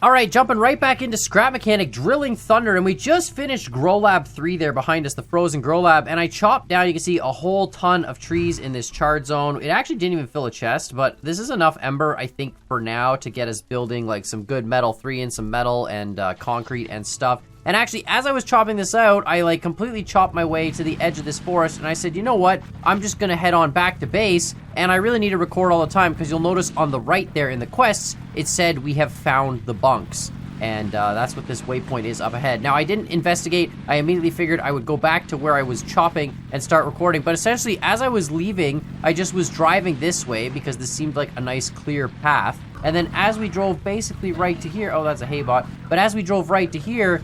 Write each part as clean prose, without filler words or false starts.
All right, jumping right back into Scrap Mechanic, Drilling Thunder, and we just finished Grow Lab 3 there behind us, the Frozen Grow Lab, and I chopped down, you can see, a whole ton of trees in this charred zone. It actually didn't even fill a chest, but this is enough Ember, I think, for now to get us building, like, some good metal, 3 in some metal and concrete and stuff. And actually, as I was chopping this out, I, like, completely chopped my way to the edge of this forest, and I said, you know what, I'm just gonna head on back to base, and I really need to record all the time, because you'll notice on the right there in the quests, it said we have found the bunks. And that's what this waypoint is up ahead. Now, I didn't investigate. I immediately figured I would go back to where I was chopping and start recording. But essentially, as I was leaving, I just was driving this way because this seemed like a nice, clear path. And then as we drove basically right to here, oh, that's a hay bot. But as we drove right to here,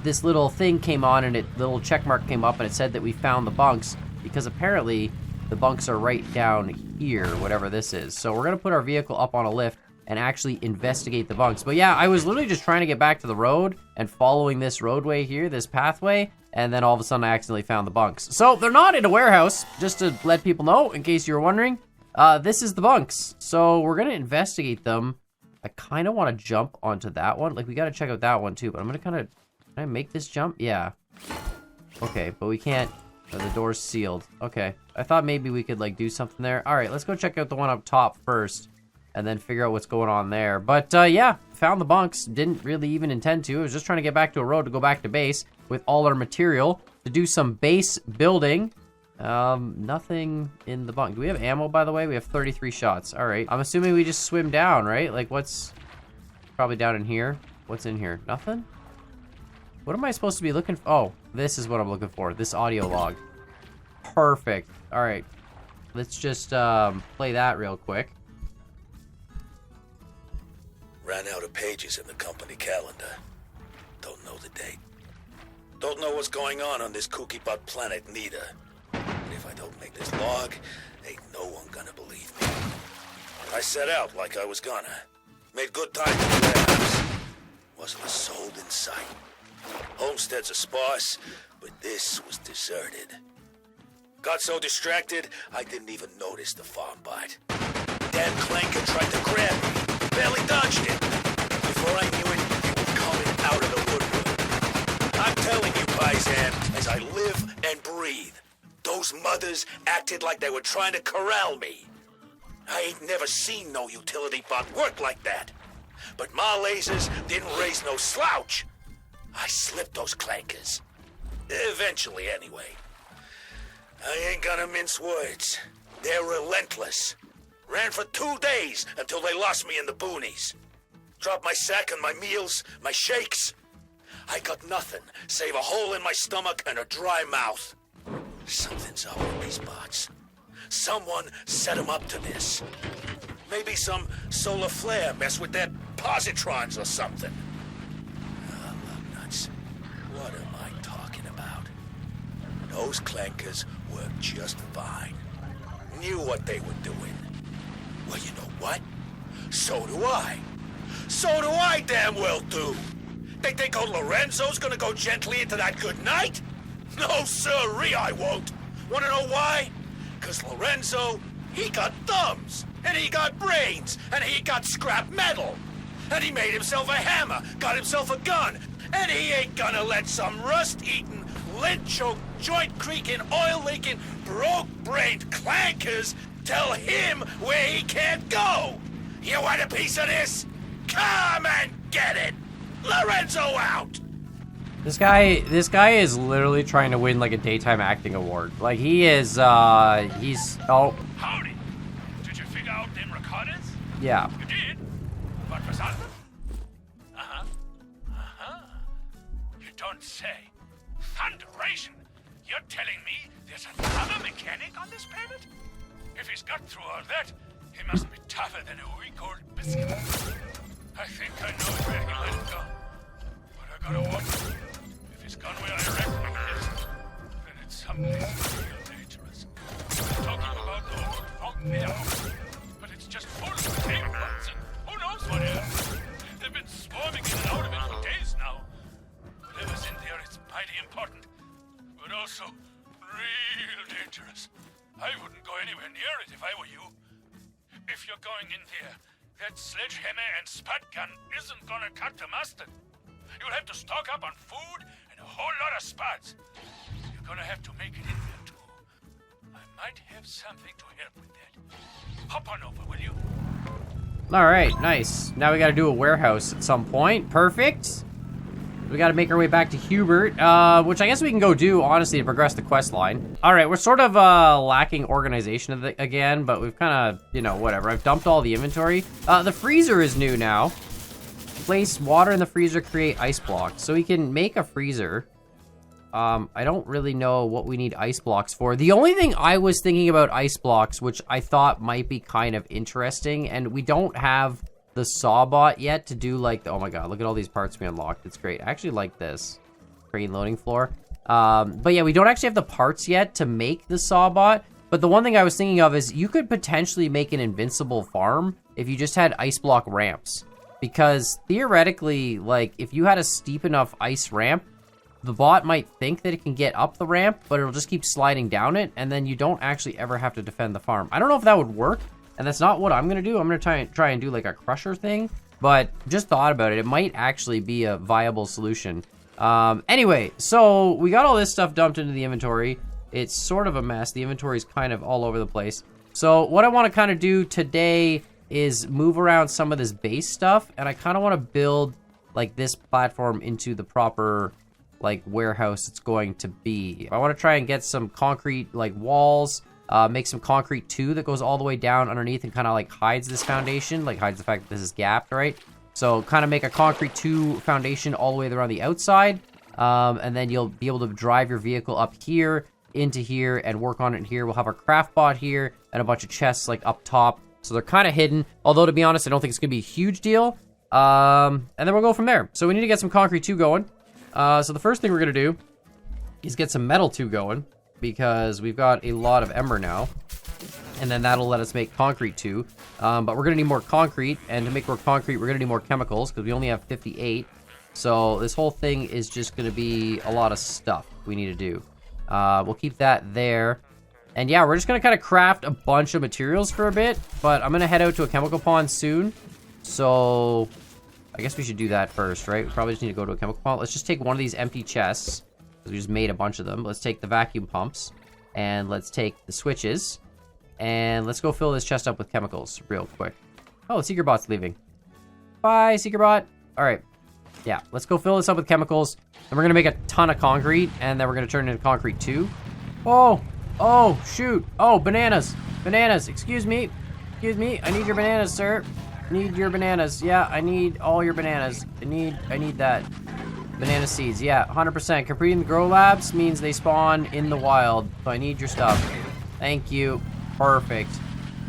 this little thing came on and the little check mark came up and it said that we found the bunks because apparently the bunks are right down here, whatever this is. So we're gonna put our vehicle up on a lift and actually investigate the bunks. But yeah, I was literally just trying to get back to the road and following this roadway here, this pathway, and then all of a sudden I accidentally found the bunks. So they're not in a warehouse, just to let people know, in case you were wondering. This is the bunks. So we're gonna investigate them. I kind of want to jump onto that one. Like, we got to check out that one too, but I'm gonna kind of, can I make this jump? Yeah. Okay, but we can't, the door's sealed. Okay, I thought maybe we could like do something there. All right, let's go check out the one up top first and then figure out what's going on there. But yeah, found the bunks. Didn't really even intend to. I was just trying to get back to a road to go back to base with all our material to do some base building. Nothing in the bunk. Do we have ammo, by the way? We have 33 shots. All right. I'm assuming we just swim down, right? Like, what's probably down in here? What's in here? Nothing? What am I supposed to be looking for? Oh, this is what I'm looking for. This audio log. Perfect. All right. Let's just play that real quick. Ran out of pages in the company calendar. Don't know the date. Don't know what's going on this kooky butt planet neither. And if I don't make this log, ain't no one gonna believe me. I set out like I was gonna. Made good time in the warehouse. Wasn't a soul in sight. Homesteads are sparse, but this was deserted. Got so distracted, I didn't even notice the farm bite. Damn clanker tried to grab me. Barely dodged it. Before I knew it, it was coming out of the woodwork. I'm telling you, Paisan, as I live and breathe, those mothers acted like they were trying to corral me. I ain't never seen no utility bot work like that. But my lasers didn't raise no slouch. I slipped those clankers. Eventually, anyway. I ain't gonna mince words. They're relentless. Ran for 2 days until they lost me in the boonies. Dropped my sack and my meals, my shakes. I got nothing save a hole in my stomach and a dry mouth. Something's up with these bots. Someone set them up to this. Maybe some solar flare messed with their positrons or something. Oh, love nuts. What am I talking about? Those clankers worked just fine. Knew what they were doing. Well, you know what? So do I. So do I damn well do. They think old Lorenzo's gonna go gently into that good night? No, sirree, I won't. Wanna know why? 'Cause Lorenzo, he got thumbs, and he got brains, and he got scrap metal. And he made himself a hammer, got himself a gun, and he ain't gonna let some rust-eating, lint-choked, joint-creaking, oil-leaking, broke-brained clankers tell him where he can't go. You want a piece of this? Come and get it! Lorenzo out! This guy is literally trying to win like a daytime acting award. Like he's oh. Howdy. Did you figure out them recordings? Yeah. You did? What was on them? You don't say. Thunderation! You're telling me there's another mechanic on this planet? If he's got through all that, he must be tougher than a week-old biscuit. I think I know where he let it go. But I gotta watch him. If he's gone where I reckon he is, then it's someplace real dangerous. I'm talking about the old fog there. But it's just full of tame bugs and who knows what else. They've been swarming in and out of it for days now. Whatever's in there is mighty important, but also real dangerous. I wouldn't go anywhere near it if I were you. If you're going in there, That sledgehammer and spud gun isn't gonna cut the mustard. You'll have to stock up on food and a whole lot of spuds. You're gonna have to make it in there too. I might have something to help with that. Hop on over, will you? All right, nice. Now we got to do a warehouse at some point. Perfect. We got to make our way back to Hubert, which I guess we can go do, honestly, to progress the quest line. All right, we're sort of lacking organization again, but we've kind of, you know, whatever. I've dumped all the inventory. The freezer is new now. Place water in the freezer, create ice blocks. So we can make a freezer. I don't really know what we need ice blocks for. The only thing I was thinking about ice blocks, which I thought might be kind of interesting, and we don't have the sawbot yet to do like, oh my god, look at all these parts we unlocked. It's great. I actually like this crane loading floor. But yeah, we don't actually have the parts yet to make the sawbot. But the one thing I was thinking of is you could potentially make an invincible farm if you just had ice block ramps. Because theoretically, like, if you had a steep enough ice ramp, the bot might think that it can get up the ramp, but it'll just keep sliding down it, and then you don't actually ever have to defend the farm. I don't know if that would work, and that's not what I'm going to do. I'm going to try and do, like, a crusher thing, but just thought about it. It might actually be a viable solution. Anyway, so we got all this stuff dumped into the inventory. It's sort of a mess. The inventory is kind of all over the place. So what I want to kind of do today is move around some of this base stuff, and I kind of want to build, like, this platform into the proper, like, warehouse it's going to be. I want to try and get some concrete, like, walls, make some concrete too that goes all the way down underneath and kind of like hides this foundation, like hides the fact that this is gapped, right? So kind of make a concrete 2 foundation all the way around the outside, and then you'll be able to drive your vehicle up here into here and work on it here. We'll have our craft bot here and a bunch of chests like up top, so they're kind of hidden, although to be honest I don't think it's gonna be a huge deal. And then we'll go from there. So we need to get some concrete 2 going. So the first thing we're gonna do is get some metal 2 going, because we've got a lot of ember now, and then that'll let us make concrete 2. But we're gonna need more concrete, and to make more concrete we're gonna need more chemicals, because we only have 58. So this whole thing is just gonna be a lot of stuff we need to do. We'll keep that there, and yeah, we're just gonna kind of craft a bunch of materials for a bit, but I'm gonna head out to a chemical pond soon, so I guess we should do that first, right? We probably just need to go to a chemical pond. Let's just take one of these empty chests, because we just made a bunch of them. Let's take the vacuum pumps, and let's take the switches, and let's go fill this chest up with chemicals real quick. Oh, the Seeker Bot's leaving. Bye, Seeker Bot. All right. Yeah, let's go fill this up with chemicals, and we're going to make a ton of concrete, and then we're going to turn it into concrete 2. Oh, shoot. Oh, bananas. Bananas. Excuse me. Excuse me. I need your bananas, sir. Need your bananas. Yeah, I need all your bananas. I need that. Banana seeds. Yeah, 100%. Completing the grow labs means they spawn in the wild, so I need your stuff. Thank you. Perfect.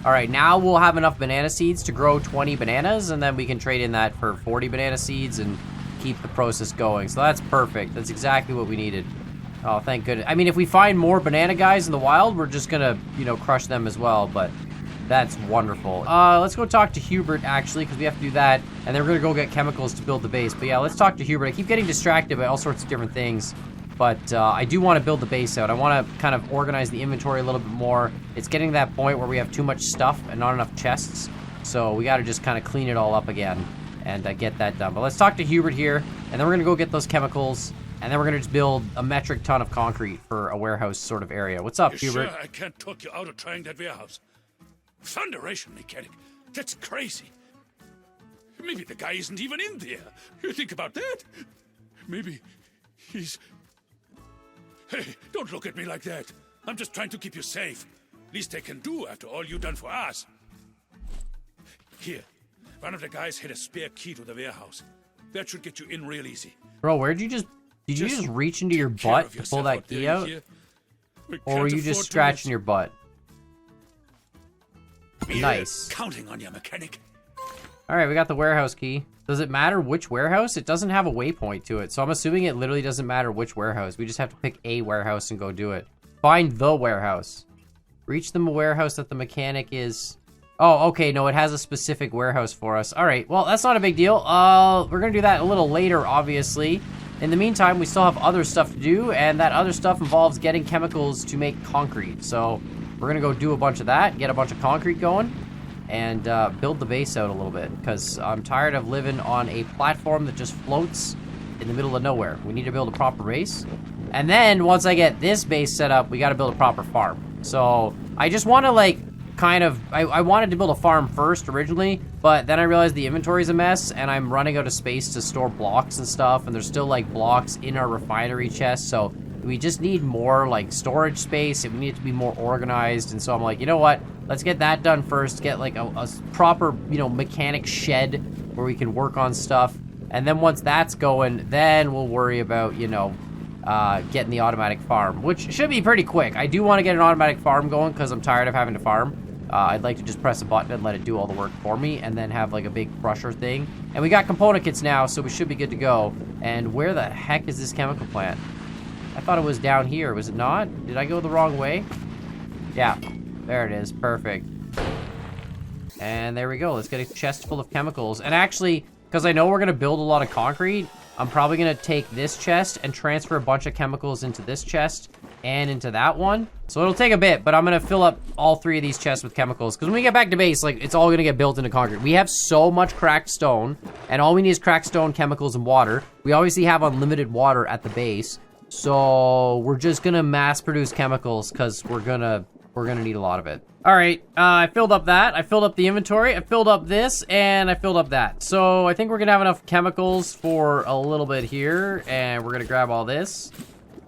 All right, now we'll have enough banana seeds to grow 20 bananas, and then we can trade in that for 40 banana seeds and keep the process going. So that's perfect. That's exactly what we needed. Oh, thank goodness. I mean, if we find more banana guys in the wild, we're just gonna, you know, crush them as well, but that's wonderful. Let's go talk to Hubert, actually, because we have to do that, and then we're gonna go get chemicals to build the base. But yeah, let's talk to Hubert. I keep getting distracted by all sorts of different things, but I do want to build the base out. I want to kind of organize the inventory a little bit more. It's getting to that point where we have too much stuff and not enough chests, so we got to just kind of clean it all up again and get that done. But let's talk to Hubert here, and then we're gonna go get those chemicals, and then we're gonna just build a metric ton of concrete for a warehouse sort of area. What's up, Hubert? Sure I can't talk you out of trying that warehouse? Thunderation mechanic. That's crazy. Maybe the guy isn't even in there. You think about that? Maybe he's... Hey, don't look at me like that. I'm just trying to keep you safe. Least I can do after all you've done for us. Here, one of the guys had a spare key to the warehouse. That should get you in real easy. Bro, where'd you just... Did you just reach into your butt to pull that key out? Or were you just scratching your butt? Nice. Counting on you, mechanic. Alright, we got the warehouse key. Does it matter which warehouse? It doesn't have a waypoint to it, so I'm assuming it literally doesn't matter which warehouse. We just have to pick a warehouse and go do it. Find the warehouse. Reach the warehouse that the mechanic is... Oh, okay, no, it has a specific warehouse for us. Alright, well, that's not a big deal. We're gonna do that a little later, obviously. In the meantime, we still have other stuff to do, and that other stuff involves getting chemicals to make concrete. So, we're gonna go do a bunch of that, get a bunch of concrete going. and build the base out a little bit, because I'm tired of living on a platform that just floats in the middle of nowhere. We need to build a proper base. And then once I get this base set up, we got to build a proper farm. So I just want to like I wanted to build a farm first originally, but then I realized the inventory is a mess and I'm running out of space to store blocks and stuff, and there's still like blocks in our refinery chest, so we just need more like storage space, and we need it to be more organized. And so I'm like, you know what, let's get that done first, get like a proper, you know, mechanic shed where we can work on stuff, and then once that's going, then we'll worry about, you know, getting the automatic farm, which should be pretty quick. I do want to get an automatic farm going because I'm tired of having to farm. I'd like to just press a button and let it do all the work for me, and then have like a big crusher thing. And we got component kits now, so we should be good to go. And where the heck is this chemical plant? I thought it was down here. Was it not? Did I go the wrong way? Yeah, there it is. Perfect. And there we go. Let's get a chest full of chemicals. And actually, because I know we're going to build a lot of concrete, I'm probably going to take this chest and transfer a bunch of chemicals into this chest and into that one. So it'll take a bit, but I'm going to fill up all 3 of these chests with chemicals, because when we get back to base, like, it's all going to get built into concrete. We have so much cracked stone, and all we need is cracked stone, chemicals, and water. We obviously have unlimited water at the base, so we're just going to mass produce chemicals, because we're gonna need a lot of it. All right, I filled up that. I filled up the inventory. I filled up this, and I filled up that. So I think we're gonna have enough chemicals for a little bit here, and we're gonna grab all this,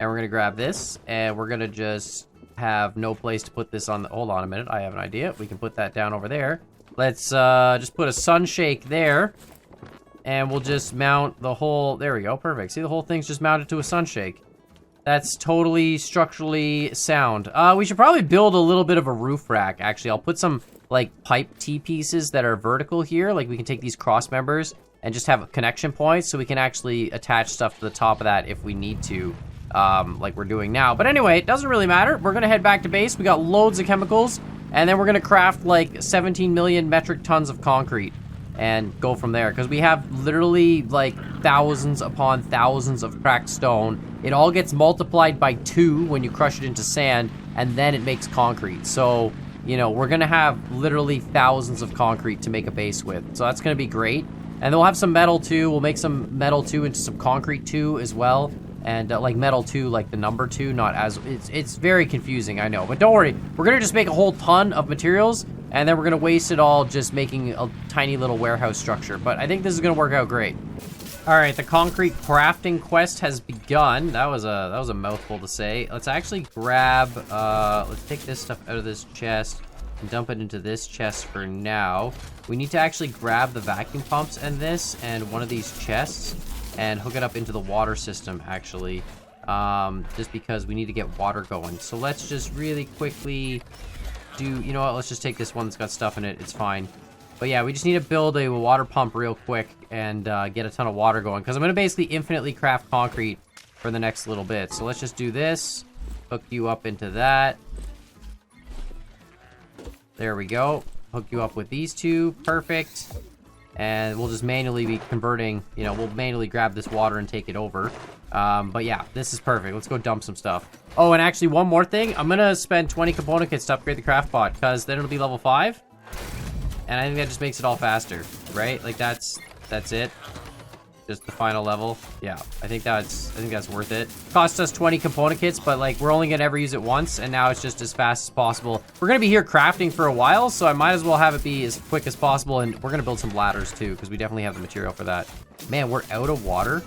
and we're gonna grab this, and we're gonna just have no place to put this on the... Hold on a minute, I have an idea. We can put that down over there. Let's just put a sunshake there, and we'll just mount the whole... There we go, perfect. See, the whole thing's just mounted to a sunshake. That's totally structurally sound. We should probably build a little bit of a roof rack, actually. I'll put some, like, pipe T-pieces that are vertical here. Like, we can take these cross members and just have connection points, so we can actually attach stuff to the top of that if we need to, like we're doing now. But anyway, it doesn't really matter. We're gonna head back to base. We got loads of chemicals, and then we're gonna craft, like, 17 million metric tons of concrete and go from there, because we have literally like thousands upon thousands of cracked stone. It all gets multiplied by 2 when you crush it into sand, and then it makes concrete. So, you know, we're gonna have literally thousands of concrete to make a base with, so that's gonna be great. And then we'll have some metal too. We'll make some metal too into some concrete too as well. And like metal 2, like the number 2, not as... It's very confusing, I know. But don't worry, we're going to just make a whole ton of materials, and then we're going to waste it all just making a tiny little warehouse structure. But I think this is going to work out great. All right, the concrete crafting quest has begun. That was a mouthful to say. Let's actually grab... let's take this stuff out of this chest and dump it into this chest for now. We need to actually grab the vacuum pumps and this and one of these chests and hook it up into the water system, actually, just because we need to get water going. So let's just really quickly do, you know what, let's just take this one that's got stuff in it, it's fine. But yeah, we just need to build a water pump real quick and get a ton of water going, because I'm going to basically infinitely craft concrete for the next little bit. So let's just do this, hook you up into that. There we go, hook you up with these 2, perfect. And we'll just manually be converting, you know, we'll manually grab this water and take it over. But yeah, this is perfect. Let's go dump some stuff. Oh, and actually one more thing. I'm going to spend 20 component kits to upgrade the craft pot, because then it'll be level 5. And I think that just makes it all faster, right? Like that's it. Just the final level. Yeah, I think that's worth it. Cost us 20 component kits, but like we're only gonna ever use it once, and now it's just as fast as possible. We're gonna be here crafting for a while, so I might as well have it be as quick as possible, and we're gonna build some ladders too, because we definitely have the material for that. Man, we're out of water.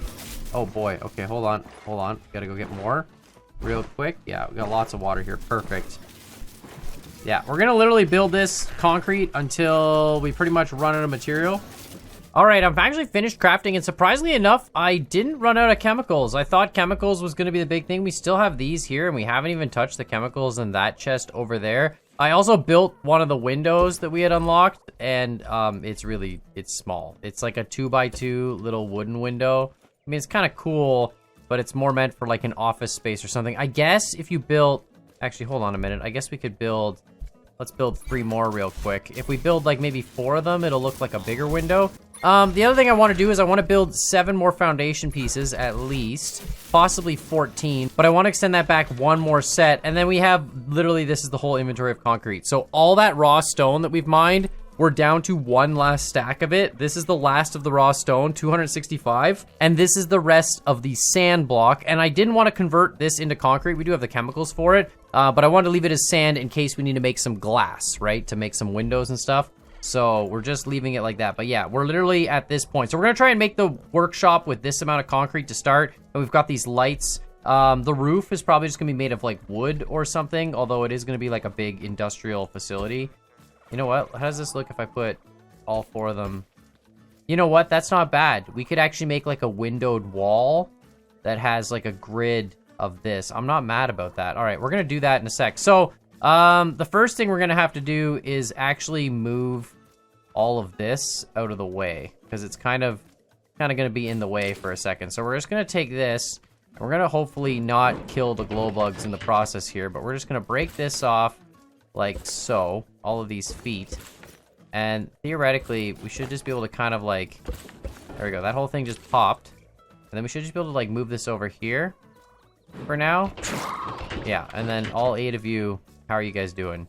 Oh boy, okay, hold on. Gotta go get more real quick. Yeah, we got lots of water here, perfect. Yeah, we're gonna literally build this concrete until we pretty much run out of material. All right, I've actually finished crafting, and surprisingly enough, I didn't run out of chemicals. I thought chemicals was going to be the big thing. We still have these here, and we haven't even touched the chemicals in that chest over there. I also built one of the windows that we had unlocked, and it's small. It's like a 2x2 little wooden window. I mean, it's kind of cool, but it's more meant for like an office space or something. I guess if you built... Actually, hold on a minute. I guess we could build... Let's build 3 more real quick. If we build like maybe 4 of them, it'll look like a bigger window. The other thing I want to do is I want to build 7 more foundation pieces at least, possibly 14, but I want to extend that back 1 more set, and then we have literally, this is the whole inventory of concrete. So all that raw stone that we've mined we're down to one last stack of it. This is the last of the raw stone, 265. And this is the rest of the sand block. And I didn't want to convert this into concrete. We do have the chemicals for it. But I wanted to leave it as sand in case we need to make some glass, right? To make some windows and stuff. So we're just leaving it like that. But yeah, we're literally at this point. So we're going to try and make the workshop with this amount of concrete to start. And we've got these lights. The roof is probably just going to be made of like wood or something. Although it is going to be like a big industrial facility. You know what? How does this look if I put all 4 of them? You know what? That's not bad. We could actually make like a windowed wall that has like a grid of this. I'm not mad about that. All right, we're going to do that in a sec. So the first thing we're going to have to do is actually move all of this out of the way because it's kind of going to be in the way for a second. So we're just going to take this and we're going to hopefully not kill the glow bugs in the process here, but we're just going to break this off like so, all of these feet. And theoretically, we should just be able to kind of like, there we go. That whole thing just popped. And then we should just be able to like move this over here for now. Yeah, and then all 8 of you, how are you guys doing?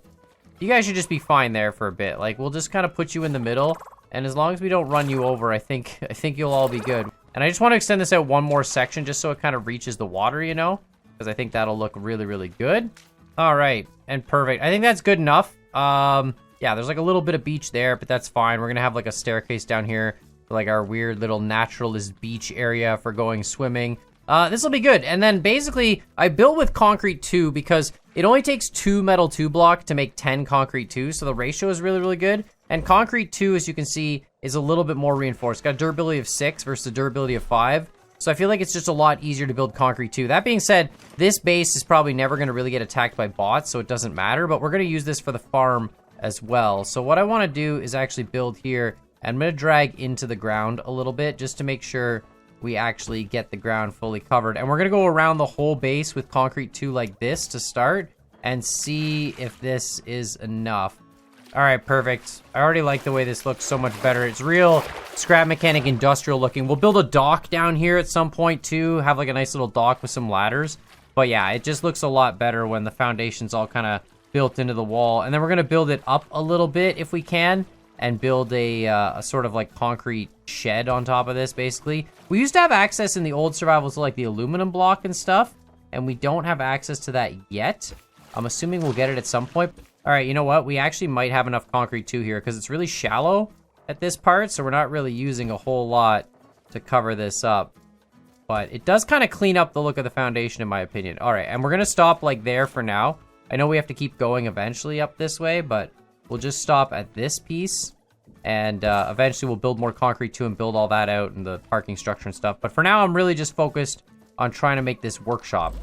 You guys should just be fine there for a bit. Like, we'll just kind of put you in the middle, and as long as we don't run you over, I think you'll all be good. And I just want to extend this out one more section just so it kind of reaches the water, you know? Because I think that'll look really, really good. All right, and perfect. I think that's good enough. Yeah, there's like a little bit of beach there, but that's fine. We're gonna have like a staircase down here for like our weird little naturalist beach area for going swimming. This will be good. And then basically, I built with concrete 2 because it only takes 2 metal 2 block to make 10 concrete 2, so the ratio is really, really good. And concrete 2, as you can see, is a little bit more reinforced. It's got durability of 6 versus the durability of 5. So I feel like it's just a lot easier to build concrete 2. That being said, this base is probably never going to really get attacked by bots, so it doesn't matter. But we're going to use this for the farm as well. So what I want to do is actually build here. And I'm going to drag into the ground a little bit just to make sure we actually get the ground fully covered. And we're going to go around the whole base with concrete 2 like this to start and see if this is enough. All right, perfect. I already like the way this looks so much better. It's real scrap mechanic industrial looking. We'll build a dock down here at some point too, have like a nice little dock with some ladders. But yeah, it just looks a lot better when the foundation's all kind of built into the wall. And then we're going to build it up a little bit if we can and build a sort of like concrete shed on top of this basically. We used to have access in the old survivals to like the aluminum block and stuff, and we don't have access to that yet. I'm assuming we'll get it at some point. All right, you know what? We actually might have enough concrete too here because it's really shallow at this part, so we're not really using a whole lot to cover this up. But it does kind of clean up the look of the foundation in my opinion. All right, and we're going to stop like there for now. I know we have to keep going eventually up this way, but we'll just stop at this piece. And eventually we'll build more concrete too and build all that out and the parking structure and stuff. But for now, I'm really just focused on trying to make this workshop.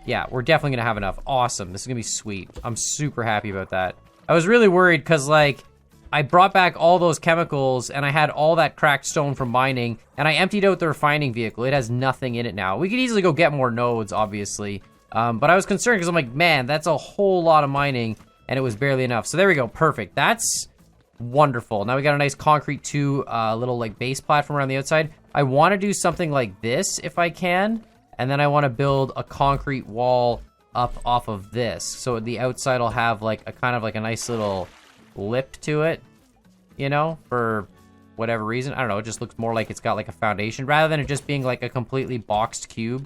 Yeah, we're definitely going to have enough. Awesome. This is going to be sweet. I'm super happy about that. I was really worried because, like, I brought back all those chemicals and I had all that cracked stone from mining and I emptied out the refining vehicle. It has nothing in it now. We could easily go get more nodes, obviously. But I was concerned because I'm like, man, that's a whole lot of mining and it was barely enough. So there we go. Perfect. That's wonderful. Now we got a nice concrete 2 little, like, base platform around the outside. I want to do something like this if I can. And then I want to build a concrete wall up off of this. So the outside will have like a kind of like a nice little lip to it, you know, for whatever reason. I don't know. It just looks more like it's got like a foundation rather than it just being like a completely boxed cube.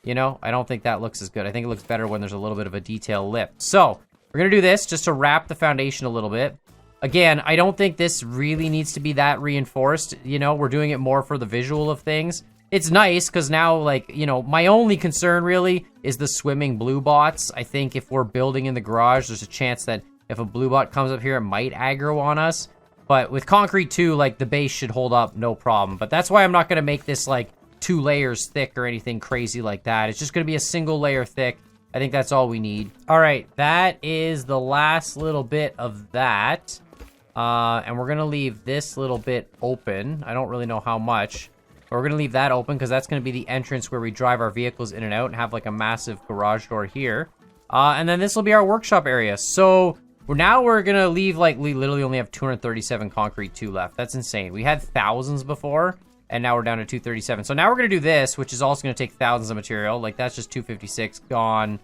You know, I don't think that looks as good. I think it looks better when there's a little bit of a detail lip. So we're going to do this just to wrap the foundation a little bit. Again, I don't think this really needs to be that reinforced. You know, we're doing it more for the visual of things. It's nice because now, like, you know, my only concern really is the swimming blue bots. I think if we're building in the garage, there's a chance that if a blue bot comes up here, it might aggro on us. But with concrete 2, like, the base should hold up no problem. But that's why I'm not going to make this, like, 2 layers thick or anything crazy like that. It's just going to be a single layer thick. I think that's all we need. All right, that is the last little bit of that. And we're going to leave this little bit open. I don't really know how much. But we're going to leave that open because that's going to be the entrance where we drive our vehicles in and out and have like a massive garage door here. And then this will be our workshop area. So we're going to leave, like, we literally only have 237 concrete 2 left. That's insane. We had thousands before and now we're down to 237. So now we're going to do this, which is also going to take thousands of material. Like, that's just 256 gone.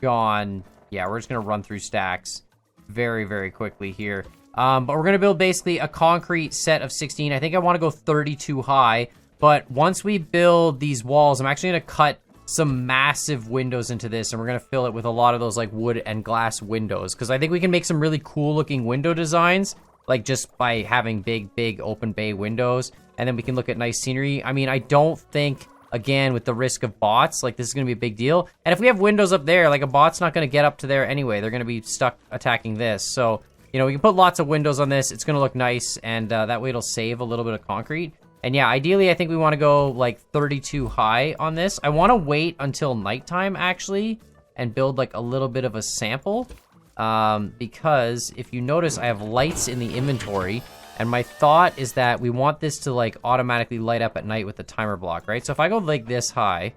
Yeah, we're just going to run through stacks very, very quickly here. But we're going to build basically a concrete set of 16. I think I want to go 32 high. But once we build these walls, I'm actually going to cut some massive windows into this, and we're going to fill it with a lot of those like wood and glass windows, because I think we can make some really cool looking window designs, like just by having big open bay windows, and then we can look at nice scenery. I mean, I don't think, again, with the risk of bots, like this is going to be a big deal. And if we have windows up there, like a bot's not going to get up to there anyway. They're going to be stuck attacking this. So, you know, we can put lots of windows on this. It's going to look nice, and that way it'll save a little bit of concrete. And yeah, ideally, I think we want to go like 32 high on this. I want to wait until nighttime, actually, and build like a little bit of a sample. Because if you notice, I have lights in the inventory. And my thought is that we want this to like automatically light up at night with the timer block, right? So if I go like this high,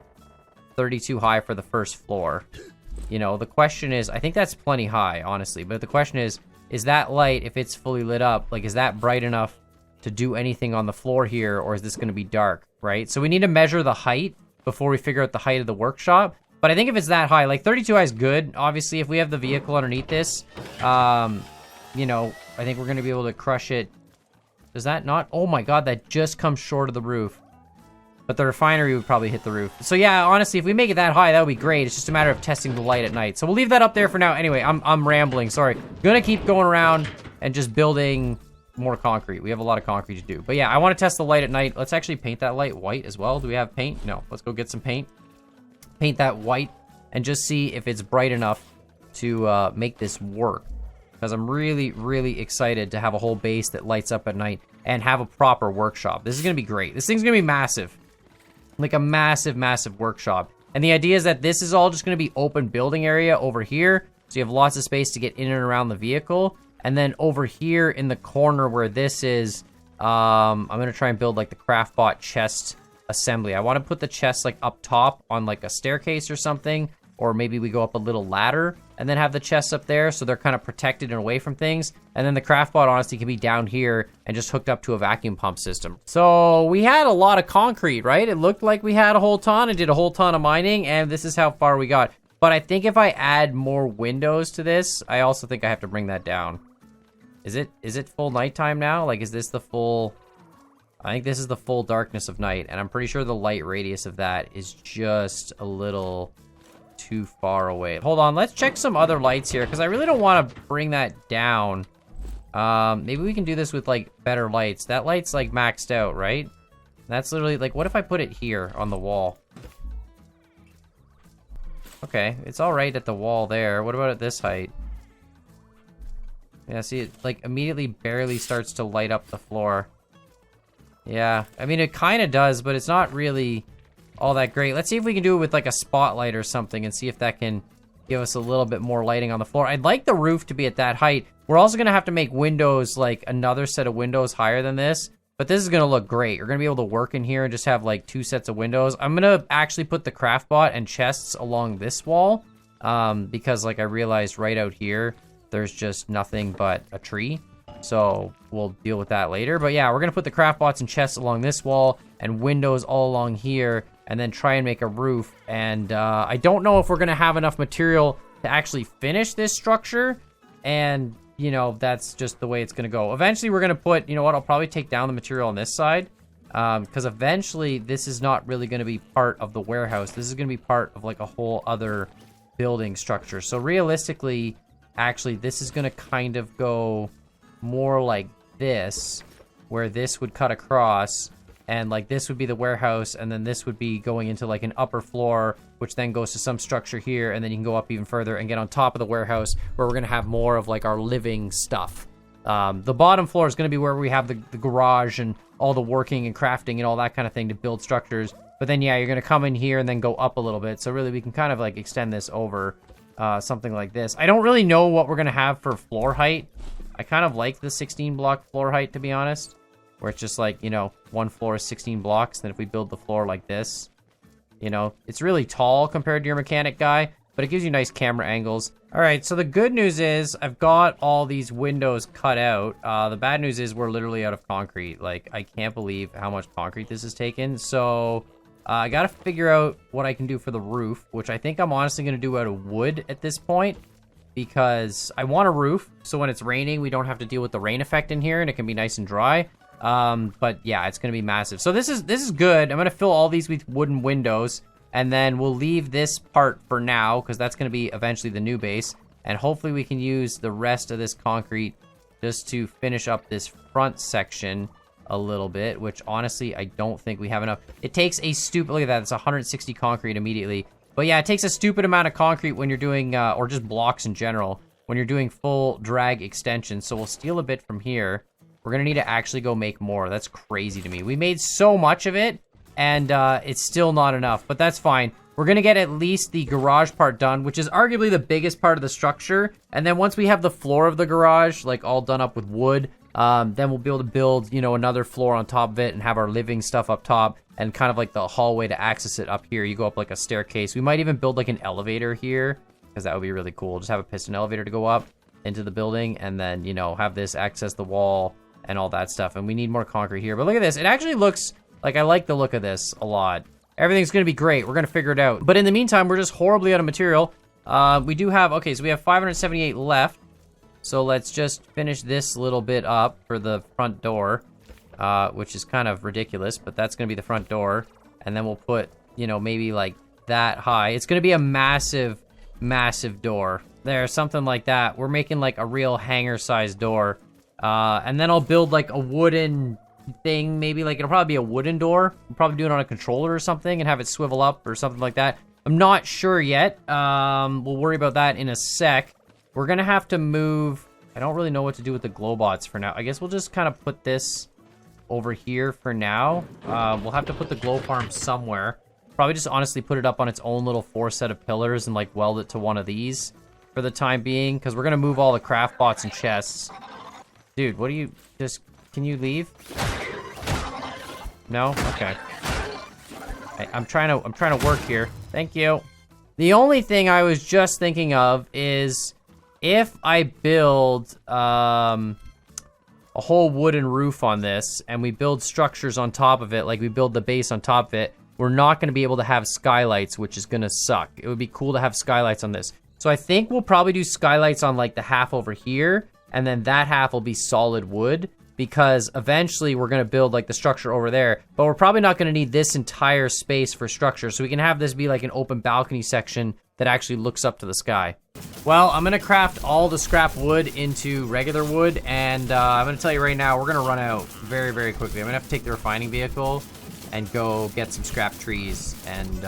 32 high for the first floor, you know, the question is, I think that's plenty high, honestly. But the question is that light, if it's fully lit up, like, is that bright enough to do anything on the floor here, or is this going to be dark, right? So we need to measure the height before we figure out the height of the workshop. But I think if it's that high, like 32 high is good. Obviously, if we have the vehicle underneath this, you know, I think we're going to be able to crush it. Does that not? Oh my god, that just comes short of the roof. But the refinery would probably hit the roof. So yeah, honestly, if we make it that high, that would be great. It's just a matter of testing the light at night. So we'll leave that up there for now. Anyway, I'm rambling, sorry. Gonna keep going around and just building more concrete. We have a lot of concrete to do. But yeah, I want to test the light at night. Let's actually paint that light white as well. Do we have paint? No. Let's go get some paint. Paint that white and just see if it's bright enough to make this work. Because I'm really excited to have a whole base that lights up at night and have a proper workshop. This is going to be great. This thing's going to be massive. Like a massive workshop. And the idea is that this is all just going to be open building area over here. So you have lots of space to get in and around the vehicle. And then over here in the corner where this is, I'm going to try and build like the CraftBot chest assembly. I want to put the chest like up top on like a staircase or something. Or maybe we go up a little ladder and then have the chests up there so they're kind of protected and away from things. And then the CraftBot honestly can be down here and just hooked up to a vacuum pump system. So we had a lot of concrete, right? It looked like we had a whole ton and did a whole ton of mining, and this is how far we got. But I think if I add more windows to this, I also think I have to bring that down. Is it full nighttime now? Like, is this the full... I think this is the full darkness of night, and I'm pretty sure the light radius of that is just a little too far away. Hold on, let's check some other lights here, because I really don't want to bring that down. Maybe we can do this with, like, better lights. That light's, like, maxed out, right? That's literally, like, what if I put it here on the wall? Okay, it's all right at the wall there. What about at this height? Yeah, see, it, like, immediately barely starts to light up the floor. Yeah, I mean, it kind of does, but it's not really all that great. Let's see if we can do it with, like, a spotlight or something and see if that can give us a little bit more lighting on the floor. I'd like the roof to be at that height. We're also going to have to make windows, like, another set of windows higher than this. But this is going to look great. You're going to be able to work in here and just have, like, 2 sets of windows. I'm going to actually put the CraftBot and chests along this wall. Because, like, I realized right out here, there's just nothing but a tree. So we'll deal with that later. But yeah, we're going to put the CraftBots and chests along this wall and windows all along here. And then try and make a roof. And I don't know if we're going to have enough material to actually finish this structure. And, you know, that's just the way it's going to go. Eventually, we're going to put, you know what, I'll probably take down the material on this side. Because eventually, this is not really going to be part of the warehouse. This is going to be part of, like, a whole other building structure. So realistically, actually, this is going to kind of go more like this. Where this would cut across. And, like, this would be the warehouse, and then this would be going into, like, an upper floor, which then goes to some structure here, and then you can go up even further and get on top of the warehouse, where we're going to have more of, like, our living stuff. The bottom floor is going to be where we have the garage and all the working and crafting and all that kind of thing to build structures. But then, yeah, you're going to come in here and then go up a little bit. So, really, we can kind of, like, extend this over something like this. I don't really know what we're going to have for floor height. I kind of like the 16-block floor height, to be honest. Where it's just like, you know, one floor is 16 blocks. Then if we build the floor like this, you know, it's really tall compared to your mechanic guy, but it gives you nice camera angles. All right, so the good news is I've got all these windows cut out. The bad news is we're literally out of concrete. Like, I can't believe how much concrete this has taken. So I got to figure out what I can do for the roof, which I think I'm honestly going to do out of wood at this point. because I want a roof, so when it's raining, we don't have to deal with the rain effect in here, and it can be nice and dry. But yeah, it's gonna be massive. So this is good. I'm gonna fill all these with wooden windows, and then we'll leave this part for now, because that's gonna be eventually the new base. And hopefully we can use the rest of this concrete just to finish up this front section a little bit, which honestly, I don't think we have enough. It takes a stupid, look at that, it's 160 concrete immediately. But yeah, it takes a stupid amount of concrete when you're doing, or just blocks in general, when you're doing full drag extensions. So we'll steal a bit from here. We're gonna need to actually go make more. That's crazy to me. We made so much of it, and it's still not enough, but that's fine. We're gonna get at least the garage part done, which is arguably the biggest part of the structure. And then once we have the floor of the garage, like all done up with wood, then we'll be able to build, you know, another floor on top of it and have our living stuff up top and kind of like the hallway to access it up here. You go up like a staircase. We might even build like an elevator here, because that would be really cool. Just have a piston elevator to go up into the building, and then, you know, have this access the wall and all that stuff. And we need more concrete here. But look at this. It actually looks like, I like the look of this a lot. Everything's going to be great. We're going to figure it out. But in the meantime, we're just horribly out of material. We do have, okay, so we have 578 left. So let's just finish this little bit up for the front door, which is kind of ridiculous, but that's going to be the front door. And then we'll put, you know, maybe like that high. It's going to be a massive, massive door. There, something like that. We're making like a real hangar-sized door. And then I'll build like a wooden thing, maybe like it'll probably be a wooden door. We'll probably do it on a controller or something and have it swivel up or something like that. I'm not sure yet. We'll worry about that in a sec. We're gonna have to move. I don't really know what to do with the glowbots for now. I guess we'll just kind of put this over here for now. We'll have to put the glow farm somewhere. Probably just honestly put it up on its own little 4 set of pillars and like weld it to one of these for the time being, because we're gonna move all the craft bots and chests. Dude, what do you just? Can you leave? No? Okay. I'm trying to work here. Thank you. The only thing I was just thinking of is if I build a whole wooden roof on this and we build structures on top of it, like we build the base on top of it, we're not going to be able to have skylights, which is going to suck. It would be cool to have skylights on this. So I think we'll probably do skylights on like the half over here, and then that half will be solid wood, because eventually we're going to build like the structure over there, but we're probably not going to need this entire space for structure, so we can have this be like an open balcony section that actually looks up to the sky. Well, I'm going to craft all the scrap wood into regular wood, and I'm going to tell you right now, we're going to run out very, very quickly. I'm going to have to take the refining vehicle and go get some scrap trees, and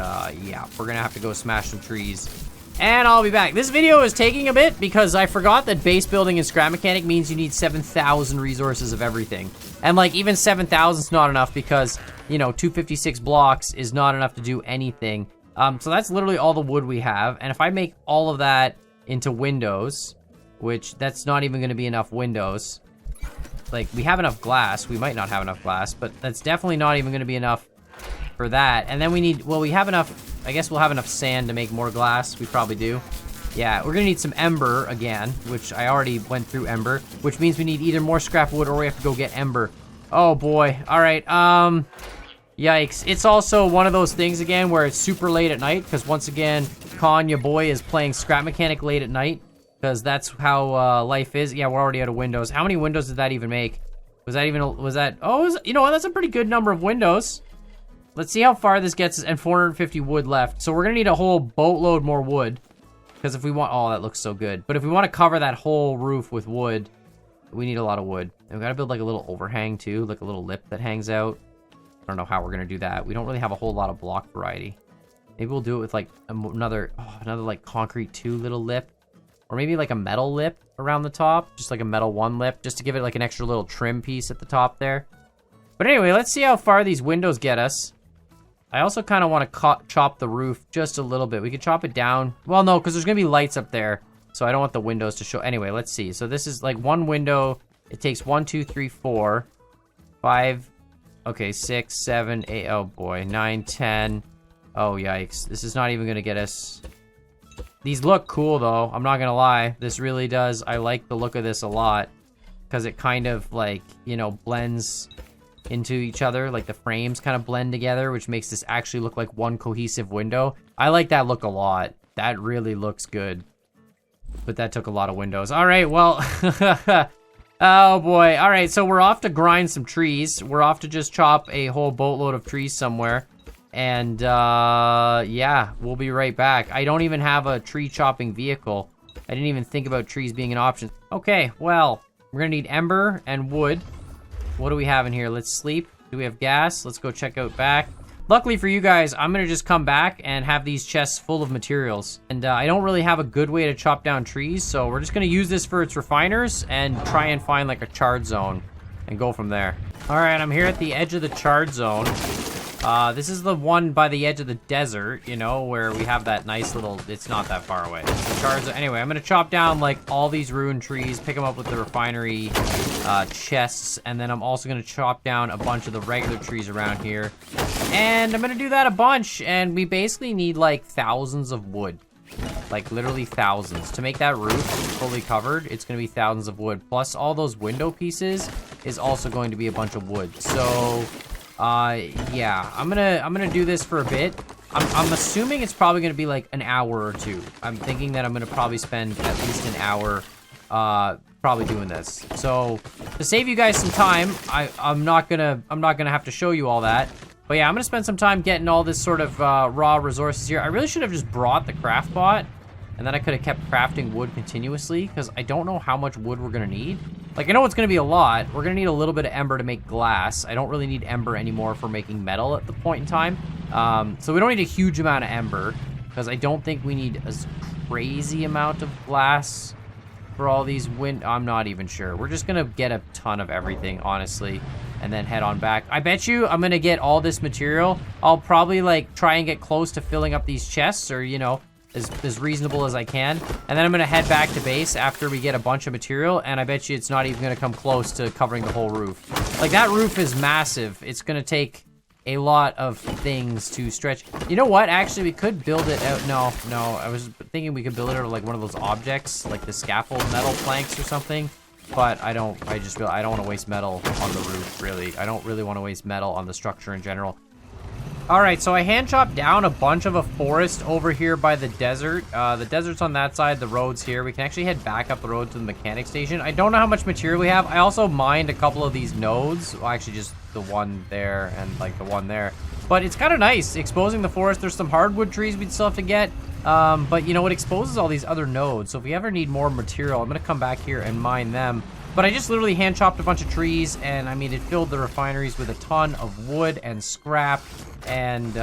yeah, we're going to have to go smash some trees. And I'll be back. This video is taking a bit because I forgot that base building and scrap mechanic means you need 7,000 resources of everything. And like even 7,000 is not enough because, you know, 256 blocks is not enough to do anything. So that's literally all the wood we have. And if I make all of that into windows, which that's not even going to be enough windows. Like we have enough glass. We might not have enough glass, but that's definitely not even going to be enough for that. And then we need, well, we have enough. I guess we'll have enough sand to make more glass. We probably do. Yeah, we're gonna need some ember again, which I already went through ember, which means we need either more scrap wood or we have to go get ember. Oh boy. All right. Yikes. It's also one of those things again where it's super late at night, because once again, Con, your boy, is playing scrap mechanic late at night, because that's how life is. Yeah, we're already out of windows. How many windows did that even make? Was that even, oh, you know what? That's a pretty good number of windows. Let's see how far this gets us, and 450 wood left. So we're gonna need a whole boatload more wood. Because if we want, oh, that looks so good. But if we want to cover that whole roof with wood, we need a lot of wood. And we gotta build like a little overhang too, like a little lip that hangs out. I don't know how we're gonna do that. We don't really have a whole lot of block variety. Maybe we'll do it with like another like concrete 2 little lip. Or maybe like a metal lip around the top. Just like a metal 1 lip, just to give it like an extra little trim piece at the top there. But anyway, let's see how far these windows get us. I also kind of want to chop the roof just a little bit. We could chop it down. Well, no, because there's going to be lights up there. So I don't want the windows to show. Anyway, let's see. So this is like one window. It takes 1, 2, 3, 4, 5. Okay, 6, 7, 8. Oh, boy. 9, 10. Oh, yikes. This is not even going to get us. These look cool, though. I'm not going to lie. This really does. I like the look of this a lot. Because it kind of, like, you know, blends into each other, like the frames kind of blend together, which makes this actually look like one cohesive window. I like that look a lot. That really looks good. but that took a lot of windows. All right, well, oh boy. All right, so we're off to grind some trees. We're off to just chop a whole boatload of trees somewhere. And yeah, we'll be right back. I don't even have a tree chopping vehicle. I didn't even think about trees being an option. Okay, well, we're gonna need ember and wood. What do we have in here? Let's sleep. Do we have gas? Let's go check out back. Luckily for you guys, I'm gonna just come back and have these chests full of materials. And I don't really have a good way to chop down trees, so we're just gonna use this for its refiners and try and find like a charred zone and go from there. All right, I'm here at the edge of the charred zone. This is the one by the edge of the desert, you know, where we have that nice little, it's not that far away. The charred zone. Anyway, I'm gonna chop down like all these ruined trees, pick them up with the refinery chests, and then I'm also gonna chop down a bunch of the regular trees around here. And I'm gonna do that a bunch, and we basically need like thousands of wood. Like literally thousands. To make that roof fully covered, it's gonna be thousands of wood. Plus all those window pieces is also going to be a bunch of wood. So yeah, I'm gonna do this for a bit. I'm assuming it's probably gonna be like an hour or two. I'm thinking that I'm gonna probably spend at least an hour probably doing this. So to save you guys some time, I'm not gonna have to show you all that. But yeah, I'm gonna spend some time getting all this sort of raw resources here. I really should have just brought the craft bot, and then I could have kept crafting wood continuously, because I don't know how much wood we're gonna need. Like, I know it's gonna be a lot. We're gonna need a little bit of ember to make glass. I don't really need ember anymore for making metal at the point in time. So we don't need a huge amount of ember, because I don't think we need a crazy amount of glass for all these I'm not even sure. We're just gonna get a ton of everything, honestly, and then head on back. I bet you I'm gonna get all this material. I'll probably, like, try and get close to filling up these chests, or, you know, as reasonable as I can. And then I'm gonna head back to base after we get a bunch of material, and I bet you it's not even gonna come close to covering the whole roof. Like, that roof is massive. It's gonna take a lot of things to stretch. You know what? Actually, we could build it out. No, I was thinking we could build it out of like one of those objects, like the scaffold metal planks or something. But I don't want to waste metal on the roof, really. I don't really want to waste metal on the structure in general. All right, so I hand chopped down a bunch of a forest over here by the desert. The desert's on that side, the road's here. We can actually head back up the road to the mechanic station. I don't know how much material we have. I also mined a couple of these nodes. Well, actually just the one there and like the one there. But it's kind of nice exposing the forest. There's some hardwood trees we'd still have to get. But you know, it exposes all these other nodes. So if we ever need more material, I'm gonna come back here and mine them. But I just literally hand chopped a bunch of trees, and I mean, it filled the refineries with a ton of wood and scrap. And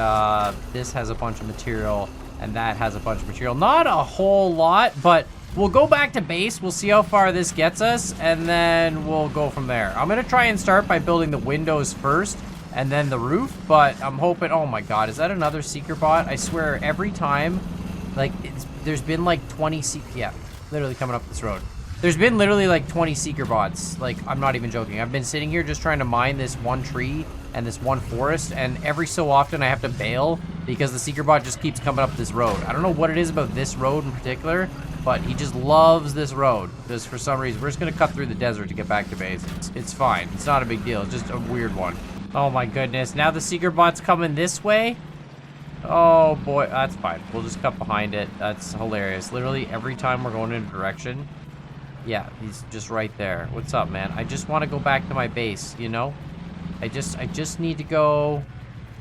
this has a bunch of material, and that has a bunch of material. Not a whole lot, but we'll go back to base. We'll see how far this gets us, and then we'll go from there. I'm gonna try and start by building the windows first, and then the roof. But I'm hoping, oh my God, is that another seeker bot? I swear every time, like, there's been like 20 yeah, literally coming up this road. There's been literally like 20 seeker bots. Like, I'm not even joking. I've been sitting here just trying to mine this one tree and this one forest, and every so often I have to bail because the seeker bot just keeps coming up this road. I don't know what it is about this road in particular, but he just loves this road because for some reason we're just gonna cut through the desert to get back to base. It's fine. It's not a big deal. It's just a weird one. Oh my goodness. Now the seeker bot's coming this way. Oh boy, that's fine. We'll just cut behind it. That's hilarious. Literally every time we're going in a direction. Yeah, he's just right there. What's up, man? I just want to go back to my base, you know? I just need to go.